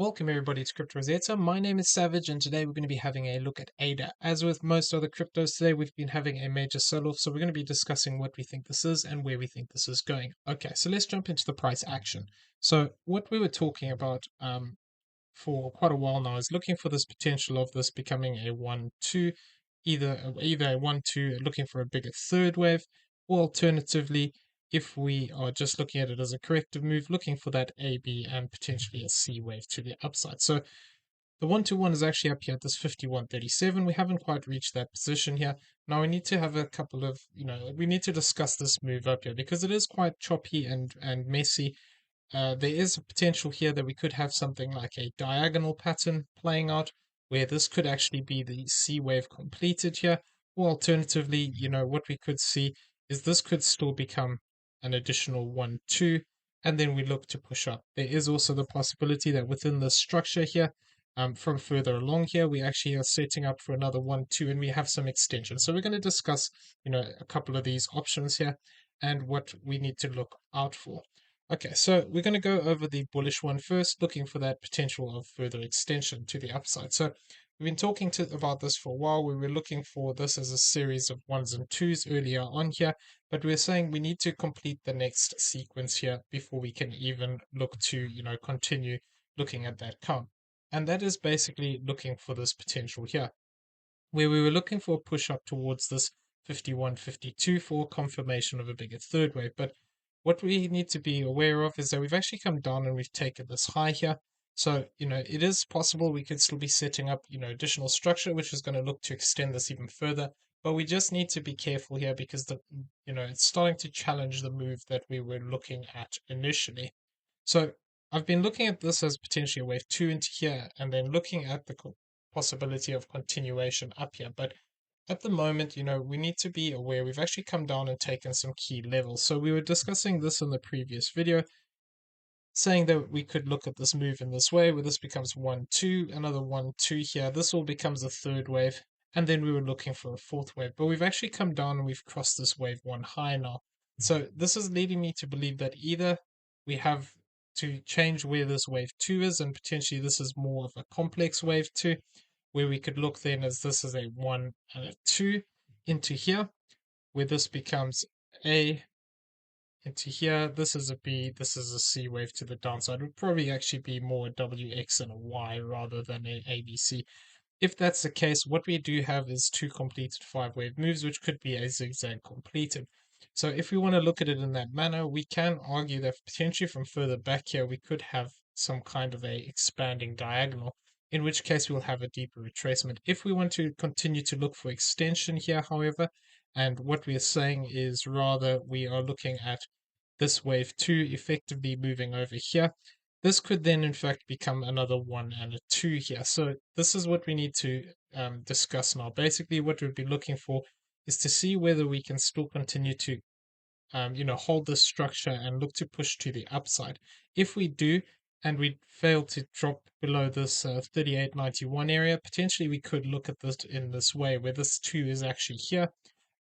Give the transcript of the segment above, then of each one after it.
Welcome everybody to Crypto Rosetta. My name is Savage and today we're going to be having a look at ADA. As with most other cryptos today, we've been having a major sell-off, so we're going to be discussing what we think this is and where we think this is going. Okay, so let's jump into the price action. So what we were talking about for quite a while now is looking for this potential of this becoming a 1-2, either a 1-2 looking for a bigger third wave, or alternatively, if we are just looking at it as a corrective move, looking for that A, B, and potentially a C wave to the upside. So the 1-2-1 is actually up here at this 51.37. We haven't quite reached that position here. Now we need to have a couple of, we need to discuss this move up here because it is quite choppy and messy. There is a potential here that we could have something like a diagonal pattern playing out where this could actually be the C wave completed here. Or alternatively, what we could see is this could still become an additional 1-2, and then we look to push up. There is also the possibility that within the structure here, from further along here, we actually are setting up for another 1-2, and we have some extension. So we're going to discuss, a couple of these options here and what we need to look out for. Okay, so we're going to go over the bullish one first, looking for that potential of further extension to the upside. So we've been talking about this for a while. We were looking for this as a series of 1s and 2s earlier on here, but we're saying we need to complete the next sequence here before we can even look to, continue looking at that count. And that is basically looking for this potential here, where we were looking for a push up towards this 51.52 for confirmation of a bigger third wave. But what we need to be aware of is that we've actually come down and we've taken this high here. So, it is possible we could still be setting up, additional structure, which is going to look to extend this even further. But we just need to be careful here because it's starting to challenge the move that we were looking at initially. So I've been looking at this as potentially a wave 2 into here, and then looking at the possibility of continuation up here. But at the moment, we need to be aware we've actually come down and taken some key levels. So we were discussing this in the previous video, saying that we could look at this move in this way, where this becomes 1-2, another 1-2 here. This all becomes a third wave, and then we were looking for a fourth wave. But we've actually come down and we've crossed this wave 1 high now. So this is leading me to believe that either we have to change where this wave 2 is, and potentially this is more of a complex wave 2, where we could look then as this is a 1 and a 2 into here, where this becomes A into here. This is a B, this is a C wave to the downside. It would probably actually be more a WX and a Y rather than a ABC. If that's the case, what we do have is 2 completed 5-wave moves, which could be a zigzag completed. So if we want to look at it in that manner, we can argue that potentially from further back here, we could have some kind of a expanding diagonal, in which case we'll have a deeper retracement. If we want to continue to look for extension here, however, and what we're saying is rather we are looking at this wave 2 effectively moving over here, this could then in fact become another 1 and a 2 here. So this is what we need to discuss now. Basically what we'd be looking for is to see whether we can still continue to hold this structure and look to push to the upside. If we do, and we fail to drop below this 38.91 area, potentially we could look at this in this way, where this 2 is actually here,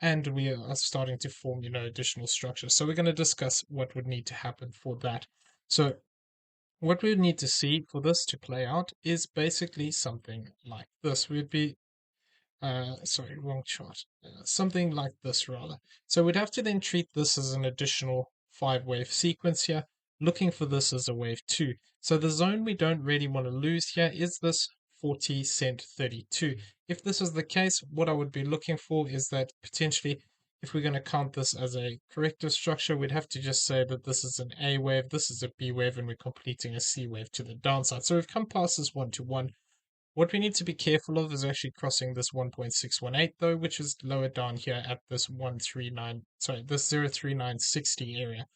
and we are starting to form, additional structure. So we're going to discuss what would need to happen for that. So what we would need to see for this to play out is basically something like this. We'd be sorry, wrong chart. Something like this rather. So we'd have to then treat this as an additional 5-wave sequence here, looking for this as a wave 2. So the zone we don't really want to lose here is this 40 cent 32. If this is the case, what I would be looking for is that potentially, if we're going to count this as a corrective structure, we'd have to just say that this is an A wave, this is a B wave, and we're completing a C wave to the downside. So we've come past this 1-to-1. What we need to be careful of is actually crossing this 1.618 though, which is lower down here at this 03960 area.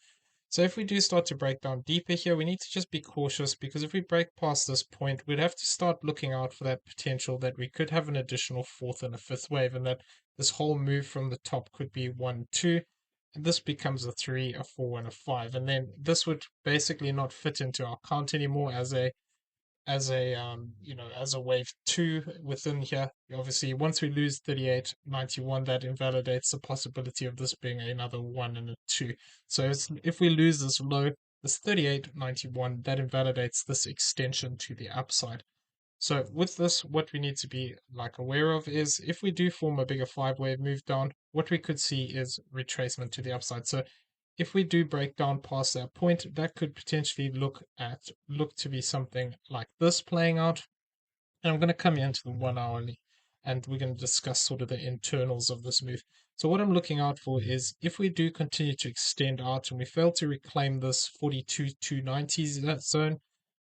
So if we do start to break down deeper here, we need to just be cautious, because if we break past this point, we'd have to start looking out for that potential that we could have an additional 4th and a 5th wave, and that this whole move from the top could be 1, 2, and this becomes a 3, a 4, and a 5. And then this would basically not fit into our count anymore as a wave 2 within here. Obviously once we lose 38.91, that invalidates the possibility of this being another 1 and a 2. So if we lose this low, this 38.91, that invalidates this extension to the upside. So with this, what we need to be like aware of is if we do form a bigger 5-wave move down, what we could see is retracement to the upside. So if we do break down past that point, that could potentially look to be something like this playing out. And I'm going to come into the 1 hourly, and we're going to discuss sort of the internals of this move. So what I'm looking out for is if we do continue to extend out and we fail to reclaim this 42,290 zone,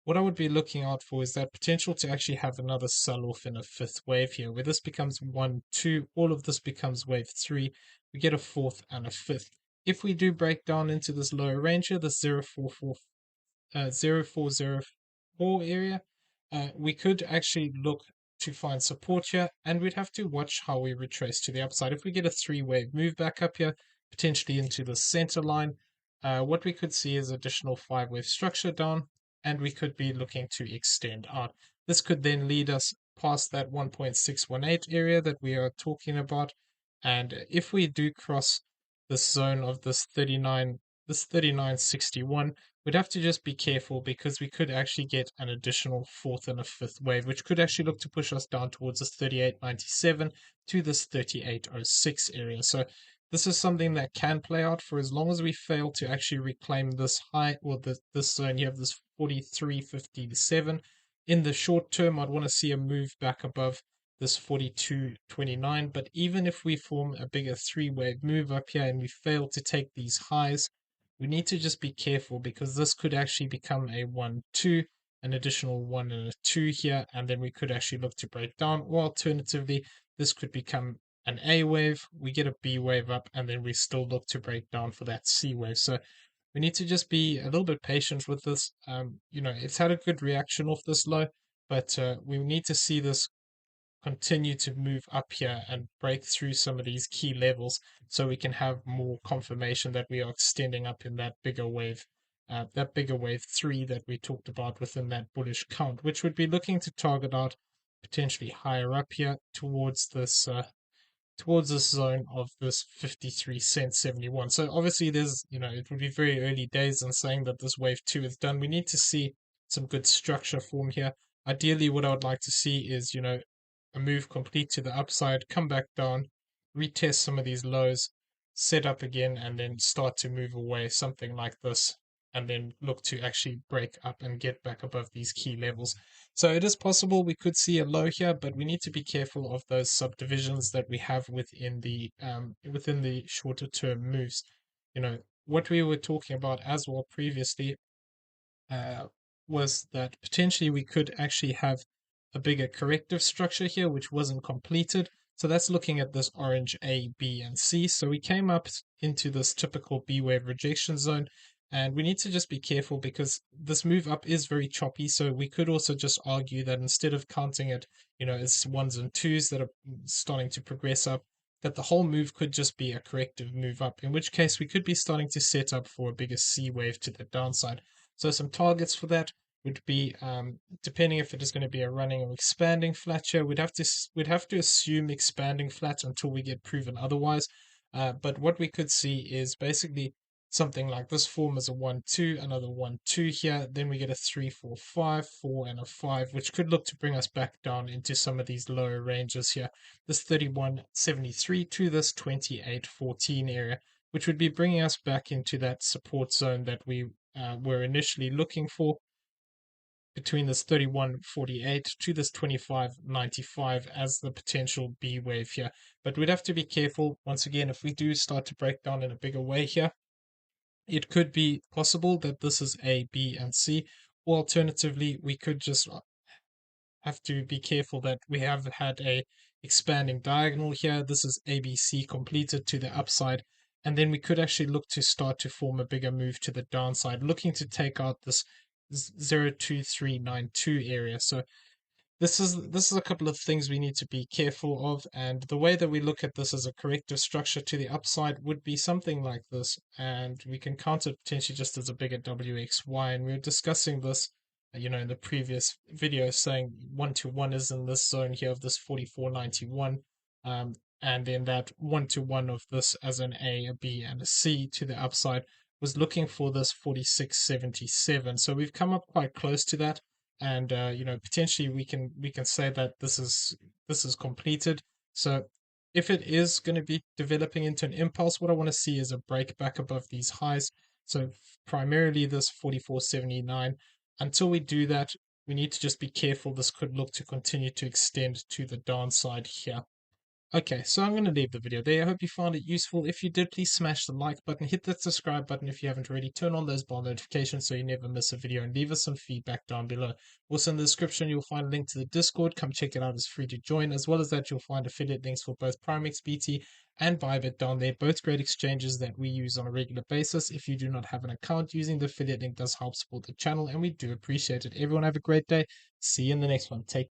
what I would be looking out for is that potential to actually have another sell-off in a fifth wave here, where this becomes 1, 2, all of this becomes wave 3, we get a fourth and a fifth. If we do break down into this lower range here, this 0404 area, we could actually look to find support here, and we'd have to watch how we retrace to the upside. If we get a 3-wave move back up here, potentially into the center line, what we could see is additional 5-wave structure down, and we could be looking to extend out. This could then lead us past that 1.618 area that we are talking about, and if we do cross this zone of this 3961, we'd have to just be careful because we could actually get an additional fourth and a fifth wave, which could actually look to push us down towards this 3897 to this 3806 area. So this is something that can play out for as long as we fail to actually reclaim this high, or this zone. You have this 4357. In the short term, I'd want to see a move back above this 4229, but even if we form a bigger 3-wave move up here and we fail to take these highs, we need to just be careful because this could actually become a 1, 2, an additional 1 and a 2 here, and then we could actually look to break down, or alternatively, this could become an A wave, we get a B wave up, and then we still look to break down for that C wave. So we need to just be a little bit patient with this. It's had a good reaction off this low, but we need to see this continue to move up here and break through some of these key levels so we can have more confirmation that we are extending up in that bigger wave 3 that we talked about within that bullish count, which would be looking to target out potentially higher up here towards this zone of this 53 cent 71. So obviously it would be very early days in saying that this wave 2 is done. We need to see some good structure form here. Ideally, what I would like to see is a move complete to the upside, come back down, retest some of these lows, set up again, and then start to move away, something like this, and then look to actually break up and get back above these key levels. So it is possible we could see a low here, but we need to be careful of those subdivisions that we have within the shorter term moves. What we were talking about as well previously uh, was that potentially we could actually have a bigger corrective structure here, which wasn't completed. So that's looking at this orange A, B, and C. So we came up into this typical B wave rejection zone, and we need to just be careful because this move up is very choppy. So we could also just argue that instead of counting it, as ones and twos that are starting to progress up, that the whole move could just be a corrective move up, in which case we could be starting to set up for a bigger C wave to the downside. So some targets for that would be, depending if it is going to be a running or expanding flat here, we'd have to assume expanding flat until we get proven otherwise. But what we could see is basically something like this form as a 1, 2, another 1, 2 here. Then we get a 3, 4, 5, 4, and a 5, which could look to bring us back down into some of these lower ranges here. This 31.73 to this 28.14 area, which would be bringing us back into that support zone that we were initially looking for, between this 31.48 to this 25.95 as the potential B wave here. But we'd have to be careful, once again, if we do start to break down in a bigger way here, it could be possible that this is A, B, and C, or alternatively, we could just have to be careful that we have had a expanding diagonal here. This is ABC completed to the upside, and then we could actually look to start to form a bigger move to the downside, looking to take out this 02392 area. So this is a couple of things we need to be careful of, and the way that we look at this as a corrective structure to the upside would be something like this, and we can count it potentially just as a bigger WXY, and we were discussing this in the previous video, saying 1-to-1 is in this zone here of this 4491, and then that 1-to-1 of this as an A, a B, and a C to the upside was looking for this 46.77. So we've come up quite close to that, and potentially we can say that this is completed. So if it is going to be developing into an impulse, what I want to see is a break back above these highs. So primarily this 44.79. Until we do that, we need to just be careful. This could look to continue to extend to the downside here. Okay, so I'm going to leave the video there. I hope you found it useful. If you did, please smash the like button, hit that subscribe button if you haven't already, turn on those bell notifications so you never miss a video, and leave us some feedback down below. Also in the description, you'll find a link to the Discord. Come check it out, it's free to join. As well as that, you'll find affiliate links for both PrimeXBT and BYBIT down there, both great exchanges that we use on a regular basis. If you do not have an account, using the affiliate link does help support the channel, and we do appreciate it. Everyone have a great day. See you in the next one. Take